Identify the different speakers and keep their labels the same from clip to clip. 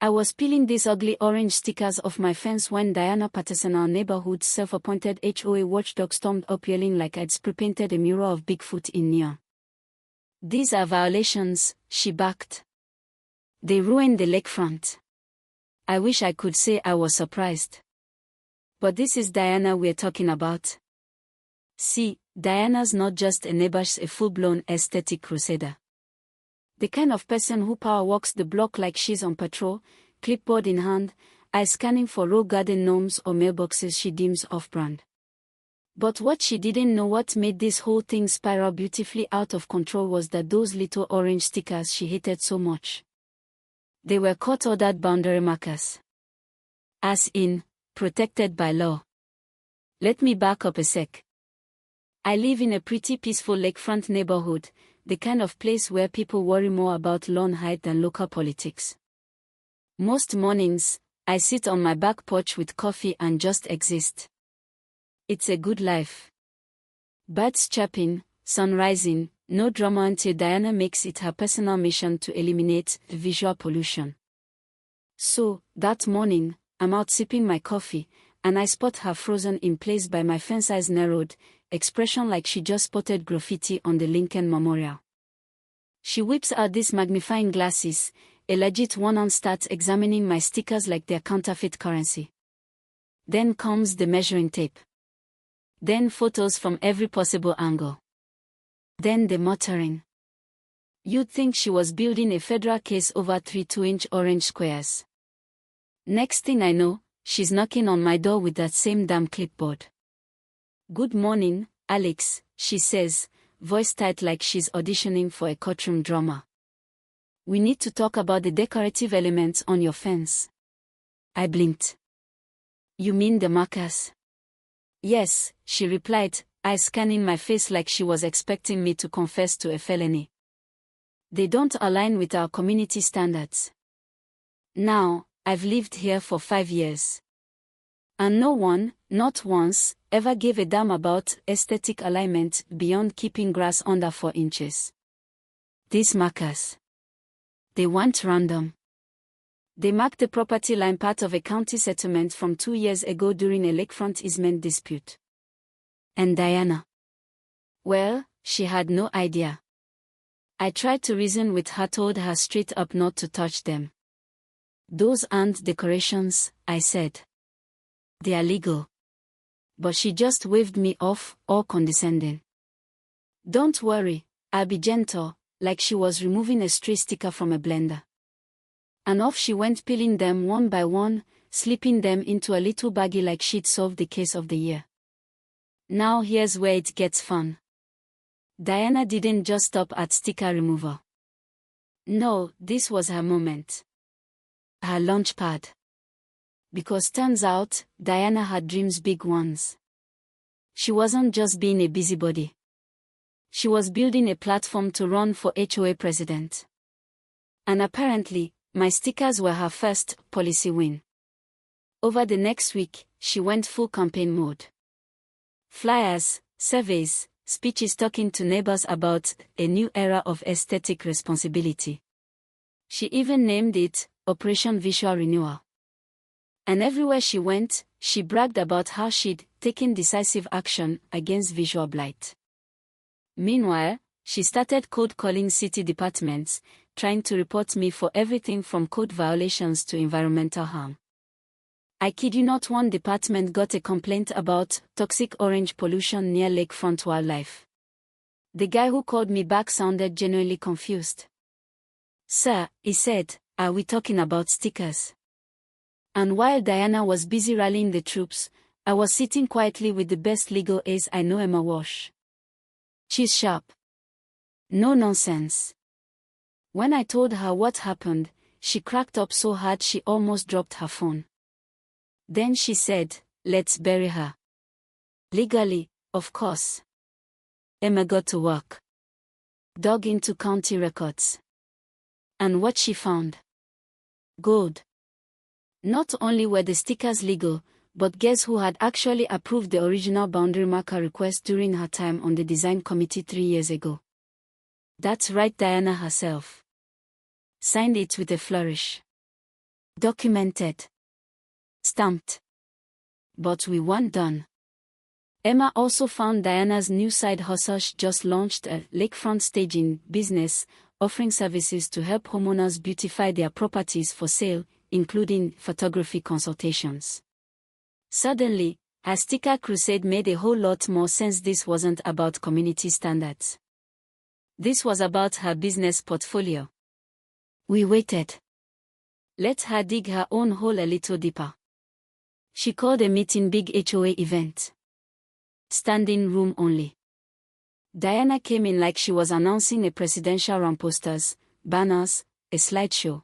Speaker 1: I was peeling these ugly orange stickers off my fence when Diana Patterson, our neighborhood's self-appointed HOA watchdog, stormed up yelling like I'd spray-painted a mural of Bigfoot in neon. "These are violations," she barked. "They ruined the lakefront." I wish I could say I was surprised. But this is Diana we're talking about. See, Diana's not just a neighbor, she's a full-blown aesthetic crusader. The kind of person who power walks the block like she's on patrol, clipboard in hand, eyes scanning for row garden gnomes or mailboxes she deems off-brand. But what she didn't know, what made this whole thing spiral beautifully out of control, was that those little orange stickers she hated so much, they were court-ordered boundary markers. As in, protected by law. Let me back up a sec. I live in a pretty peaceful lakefront neighborhood, the kind of place where people worry more about lawn height than local politics. Most mornings, I sit on my back porch with coffee and just exist. It's a good life. Birds chirping, sun rising, no drama until Diana makes it her personal mission to eliminate visual pollution. So, that morning, I'm out sipping my coffee, and I spot her frozen in place by my fence, eyes narrowed, expression like she just spotted graffiti on the Lincoln Memorial. She whips out these magnifying glasses, a legit one, and starts examining my stickers like they're counterfeit currency. Then comes the measuring tape. Then photos from every possible angle. Then the muttering. You'd think she was building a federal case over 3 2-inch orange squares. Next thing I know, she's knocking on my door with that same damn clipboard. "Good morning, Alex," she says, voice tight like she's auditioning for a courtroom drama. "We need to talk about the decorative elements on your fence." I blinked. "You mean the markers?" "Yes," she replied, eyes scanning my face like she was expecting me to confess to a felony. "They don't align with our community standards. Now, I've lived here for 5 years. And no one, not once, ever gave a damn about aesthetic alignment beyond keeping grass under 4 inches. These markers, they weren't random. They marked the property line, part of a county settlement from 2 years ago during a lakefront easement dispute. And Diana? Well, she had no idea. I tried to reason with her, told her straight up not to touch them. "Those aren't decorations," I said. "They are legal." But she just waved me off, all condescending. "Don't worry, I'll be gentle," like she was removing a stray sticker from a blender. And off she went, peeling them one by one, slipping them into a little baggie like she'd solved the case of the year. Now here's where it gets fun. Diana didn't just stop at sticker removal. No, this was her moment. Her launch pad. Because turns out, Diana had dreams, big ones. She wasn't just being a busybody. She was building a platform to run for HOA president. And apparently, my stickers were her first policy win. Over the next week, she went full campaign mode. Flyers, surveys, speeches talking to neighbors about a new era of aesthetic responsibility. She even named it Operation Visual Renewal. And everywhere she went, she bragged about how she'd taken decisive action against visual blight. Meanwhile, she started cold calling city departments, trying to report me for everything from code violations to environmental harm. I kid you not, one department got a complaint about toxic orange pollution near lakefront wildlife. The guy who called me back sounded genuinely confused. "Sir," he said, "are we talking about stickers?" And while Diana was busy rallying the troops, I was sitting quietly with the best legal ace I know, Emma Walsh. She's sharp. No nonsense. When I told her what happened, she cracked up so hard she almost dropped her phone. Then she said, "Let's bury her." Legally, of course. Emma got to work. Dug into county records. And what she found? Gold. Not only were the stickers legal, but guess who had actually approved the original boundary marker request during her time on the design committee 3 years ago? That's right, Diana herself. Signed it with a flourish. Documented. Stamped. But we weren't done. Emma also found Diana's new side hustle. She just launched a lakefront staging business, offering services to help homeowners beautify their properties for sale, including photography consultations. Suddenly, her sticker crusade made a whole lot more sense. This wasn't about community standards. This was about her business portfolio. We waited. Let her dig her own hole a little deeper. She called a meeting, big HOA event. Standing room only. Diana came in like she was announcing a presidential run, posters, banners, a slideshow.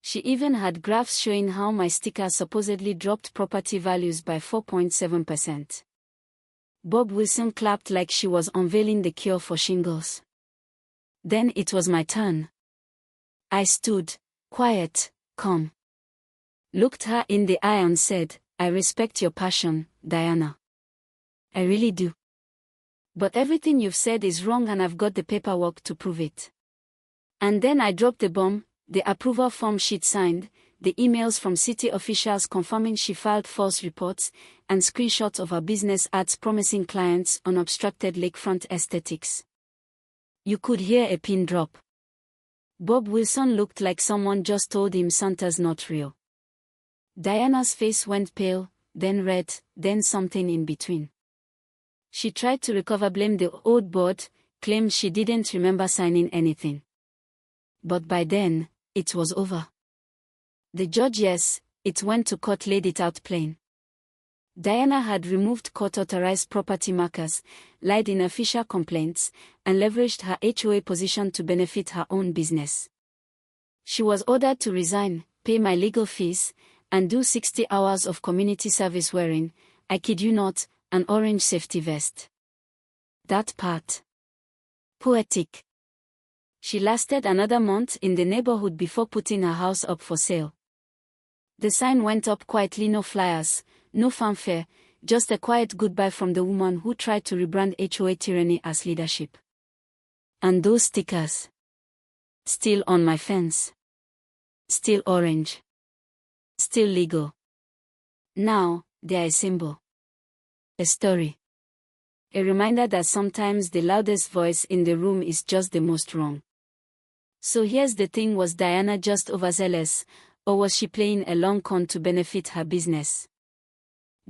Speaker 1: She even had graphs showing how my sticker supposedly dropped property values by 4.7%. Bob Wilson clapped like she was unveiling the cure for shingles. Then it was my turn. I stood, quiet, calm. Looked her in the eye and said, "I respect your passion, Diana. I really do. But everything you've said is wrong and I've got the paperwork to prove it." And then I dropped the bomb, the approval form she'd signed, the emails from city officials confirming she filed false reports, and screenshots of her business ads promising clients unobstructed lakefront aesthetics. You could hear a pin drop. Bob Wilson looked like someone just told him Santa's not real. Diana's face went pale, then red, then something in between. She tried to recover, blamed the old board, claimed she didn't remember signing anything. But by then, it was over. The judge, yes, it went to court, laid it out plain. Diana had removed court-authorized property markers, lied in official complaints, and leveraged her HOA position to benefit her own business. She was ordered to resign, pay my legal fees, and do 60 hours of community service wearing, I kid you not, an orange safety vest. That part. Poetic. She lasted another month in the neighborhood before putting her house up for sale. The sign went up quietly, no flyers, no fanfare, just a quiet goodbye from the woman who tried to rebrand HOA tyranny as leadership. And those stickers. Still on my fence. Still orange. Still legal. Now, they're a symbol. A story. A reminder that sometimes the loudest voice in the room is just the most wrong. So here's the thing, was Diana just overzealous, or was she playing a long con to benefit her business?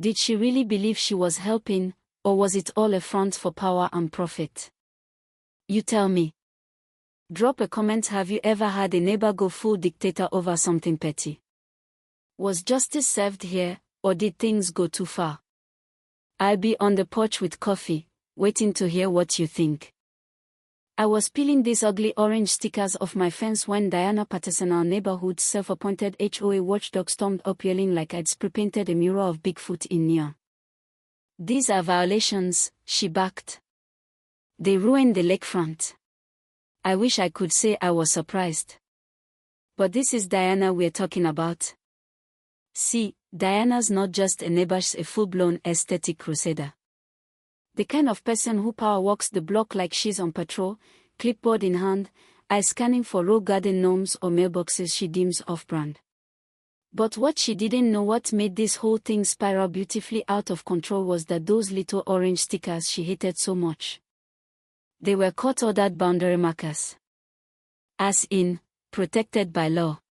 Speaker 1: Did she really believe she was helping, or was it all a front for power and profit? You tell me. Drop a comment. Have you ever had a neighbor go full dictator over something petty? Was justice served here, or did things go too far? I'll be on the porch with coffee, waiting to hear what you think. I was peeling these ugly orange stickers off my fence when Diana Patterson, our neighborhood's self-appointed HOA watchdog, stormed up yelling like I'd spray-painted a mural of Bigfoot in neon. "These are violations," she barked. "They ruined the lakefront." I wish I could say I was surprised. But this is Diana we're talking about. See, Diana's not just a neighbor, she's a full-blown aesthetic crusader. The kind of person who power walks the block like she's on patrol, clipboard in hand, eyes scanning for rogue garden gnomes or mailboxes she deems off-brand. But what she didn't know, what made this whole thing spiral beautifully out of control, was that those little orange stickers she hated so much. They were court-ordered boundary markers. As in, protected by law.